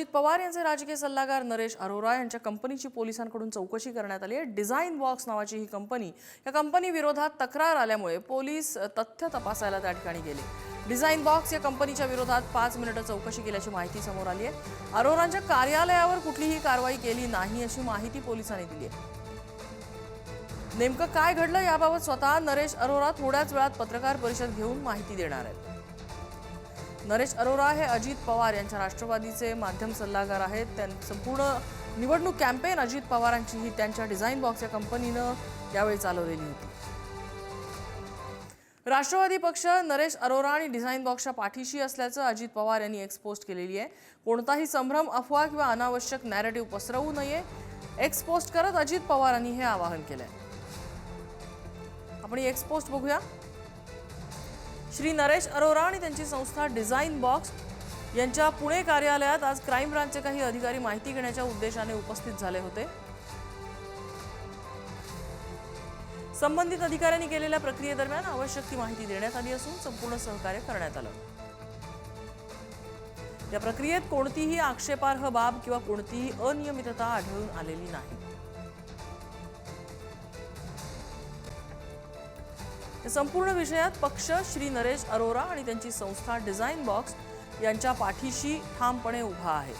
अजित पवार यांचे राजकीय सल्लागार नरेश अरोरा यांच्या कंपनीची पोलिसांकडून चौकशी करण्यात आली आहे। डिझाइन बॉक्स नावाची ही कंपनी, या कंपनी विरोधात तक्रार आल्यामुळे पोलीस तथ्य तपासायला त्या ठिकाणी गेले। डिझाइन बॉक्स या कंपनीच्या विरोधात 5 मिनिटं चौकशी केल्याची माहिती समोर आली आहे। अरोरांच्या कार्यालयावर कुठलीही कारवाई केली नाही अशी माहिती पोलिसांनी दिली आहे। नेमकं काय घडलं याबाबत स्वतः नरेश अरोरा थोड्याच वेळात पत्रकार परिषद घेऊन माहिती देणार आहेत। नरेश अरोरा हे अजित पवार यांच्या राष्ट्रवादीचे माध्यम सल्लागार आहेत। त्यांची संपूर्ण निवडणूक कॅम्पेन अजित पवारांची ही त्यांच्या डिझाइन बॉक्स या कंपनीनं यावेळी चालवलेली होती। राष्ट्रवादी पक्ष नरेश अरोरा आणि डिझाइन बॉक्सच्या पाठीशी असल्याचं अजित पवार यांनी एक्स पोस्ट केलेली आहे। कोणताही संभ्रम, अफवा किंवा अनावश्यक नॅरेटिव्ह पसरवू नये, एक्स पोस्ट करत अजित पवारांनी हे आवाहन केलंय। आपण ही एक्स पोस्ट बघूया। श्री नरेश अरोरा आणि त्यांची संस्था डिझाइन बॉक्स यांच्या पुणे कार्यालयात आज क्राइम ब्रांचचे काही अधिकारी माहिती घेण्याच्या उद्देशाने उपस्थित झाले होते। संबंधित अधिकाऱ्यांनी केलेल्या प्रक्रियेदरम्यान आवश्यक ती माहिती देण्यात आली असून संपूर्ण सहकार्य करण्यात आलं। या प्रक्रियेत कोणतीही आक्षेपार्ह बाब किंवा कोणतीही अनियमितता आढळून आलेली नाही। या संपूर्ण विषयात पक्ष श्री नरेश अरोरा आणि त्यांची संस्था डिझाइन बॉक्स यांच्या पाठीशी ठामपणे उभा आहे।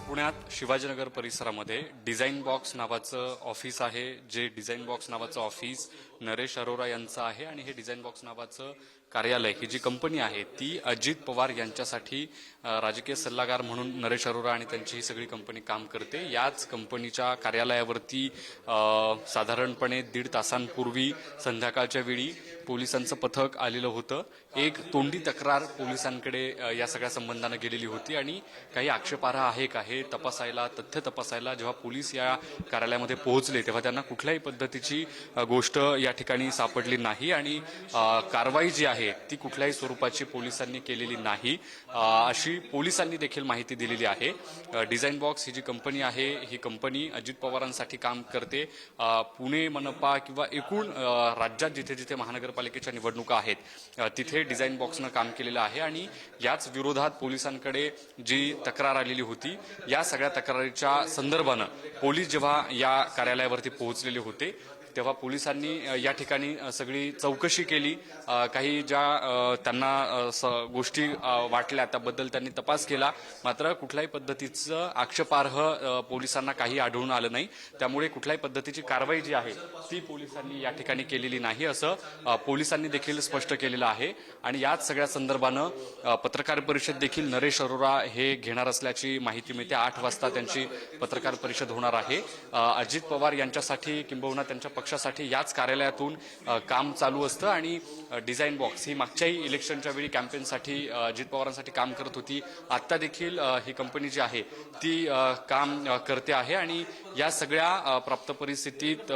पुण्यात शिवाजीनगर परिसरामध्ये डिझाइन बॉक्स नावाचं ऑफिस आहे। जे डिझाइन बॉक्स नावाचं ऑफिस नरेश अरोरा यांचं आहे आणि हे डिझाइन बॉक्स नावाचं कार्यालय, ही जी कंपनी आहे ती अजित पवार यांच्यासाठी राजकीय सल्लागार म्हणून नरेश अरोरा आणि त्यांची ही सगळी कंपनी काम करते। याच कंपनीच्या कार्यालयावरती साधारणपणे 1.5 तासांपूर्वी संध्याकाळच्या वेळी पोलिसांचं पथक आलेलं होतं। एक तोंडी तक्रार पोलिसांकडे या सगळ्या संबंधानं गेलेली होती आणि काही आक्षेपार्ह आहे का हे तपासायला, तथ्य तपासायला जेव्हा पोलीस या कार्यालयामध्ये पोहोचले तेव्हा त्यांना कुठल्याही पद्धतीची गोष्ट या ठिकाणी सापडली नाही आणि कारवाई जी आहे ती कुठल्याही स्वरूपाची पोलिसांनी केलेली नाही अशी पोलिसांनी देखील माहिती दिलेली आहे। डिझाइन बॉक्स ही जी कंपनी आहे ही कंपनी अजित पवारांसाठी काम करते। पुणे मनपा किंवा एकूण राज्यात जिथे जिथे महानगरपालिकेच्या निवडणुका आहेत तिथे डिझाइन बॉक्सनं काम केलेलं आहे आणि याच विरोधात पोलिसांकडे जी तक्रार आलेली होती या सगळ्या तक्रारीच्या संदर्भानं पोलीस जेव्हा या कार्यालयावरती पोहोचलेले होते तेव्हा पोलिसांनी या ठिकाणी सगळी चौकशी केली। काही ज्या त्यांना गोष्टी वाटल्या त्याबद्दल त्यांनी तपास केला, मात्र कुठल्याही पद्धतीचं आक्षेपार्ह पोलिसांना काही आढळून आलं नाही। त्यामुळे कुठल्याही पद्धतीची कारवाई जी आहे ती पोलिसांनी या ठिकाणी केलेली नाही असं पोलिसांनी देखील स्पष्ट केलेलं आहे। आणि याच सगळ्या संदर्भानं पत्रकार परिषद देखील नरेश अरोरा हे घेणार असल्याची माहिती मिळते। 8 वाजता त्यांची पत्रकार परिषद होणार आहे। अजित पवार यांच्यासाठी किंबहुना त्यांच्या पक्षासाठी याच कार्यालयातून काम चालू असतं आणि डिझाइन बॉक्स ही मागच्याही इलेक्शनच्या वेळी कॅम्पेनसाठी अजित पवारांसाठी काम करत होती। आता देखील ही कंपनी जी आहे ती काम करते आहे आणि या सगळ्या प्राप्त परिस्थितीत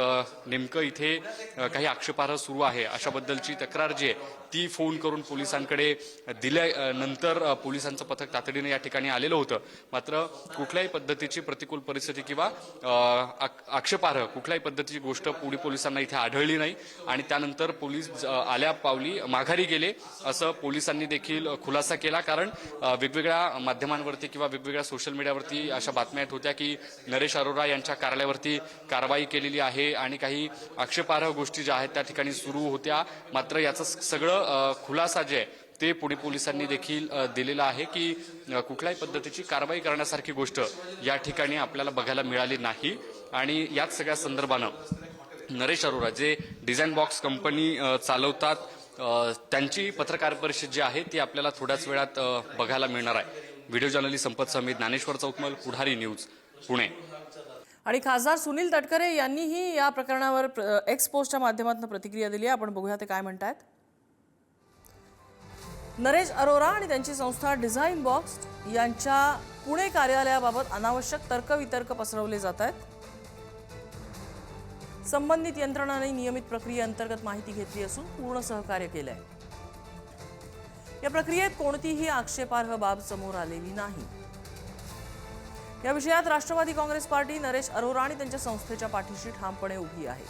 नेमकं इथे काही आक्षेपार्ह सुरू आहे अशाबद्दलची तक्रार जी आहे ती फोन करून पोलिसांकडे दिल्यानंतर पोलिसांचं पथक तातडीने या ठिकाणी आलेलं होतं। मात्र कुठल्याही पद्धतीची प्रतिकूल परिस्थिती किंवा आक्षेपार्ह कुठल्याही पद्धतीची गोष्ट पुणे पोलिसांना इथे आढळली नाही आणि त्यानंतर पोलीस आल्या पावली माघारी गेले असं पोलिसांनी देखील खुलासा केला। कारण वेगवेगळ्या माध्यमांवरती किंवा वेगवेगळ्या सोशल मीडियावरती अशा बातम्या येत होत्या की नरेश अरोरा यांच्या कार्यालयावरती कारवाई केलेली आहे आणि काही आक्षेपार्ह गोष्टी ज्या आहेत त्या ठिकाणी सुरू होत्या। मात्र याचं सगळं खुलासा जे आहे ते पुणे पोलिसांनी देखील दिलेला आहे की कुठल्याही पद्धतीची कारवाई करण्यासारखी गोष्ट या ठिकाणी आपल्याला बघायला मिळाली नाही। आणि याच सगळ्या संदर्भानं नरेश अरोरा जे डिझाइन बॉक्स कंपनी चालवतात त्यांची पत्रकार परिषद जी आहे ती आपल्याला थोड्याच वेळात बघायला मिळणार आहे। व्हिडिओ जर्नलिस्ट संपत समीर, ज्ञानेश्वर चौतमल, पुढारी न्यूज, पुणे। आणि खासदार सुनील तटकरे यांनीही या प्रकरणावर एक्स पोस्टच्या माध्यमातून प्रतिक्रिया दिली आहे। आपण बघूया ते काय म्हणतात। नरेश अरोरा आणि त्यांची संस्था डिझाइन बॉक्स यांच्या पुणे कार्यालयाबाबत अनावश्यक तर्कवितर्क पसरवले जात आहेत। संबंधित यंत्रणांनी नियमित प्रक्रियेअंतर्गत माहिती घेतली असून पूर्ण सहकार्य केलंय। या प्रक्रियेत कोणतीही आक्षेपार्ह बाब समोर आलेली नाही। या विषयात राष्ट्रवादी काँग्रेस पार्टी नरेश अरोरा आणि त्यांच्या संस्थेच्या पाठीशी ठामपणे उभी आहे.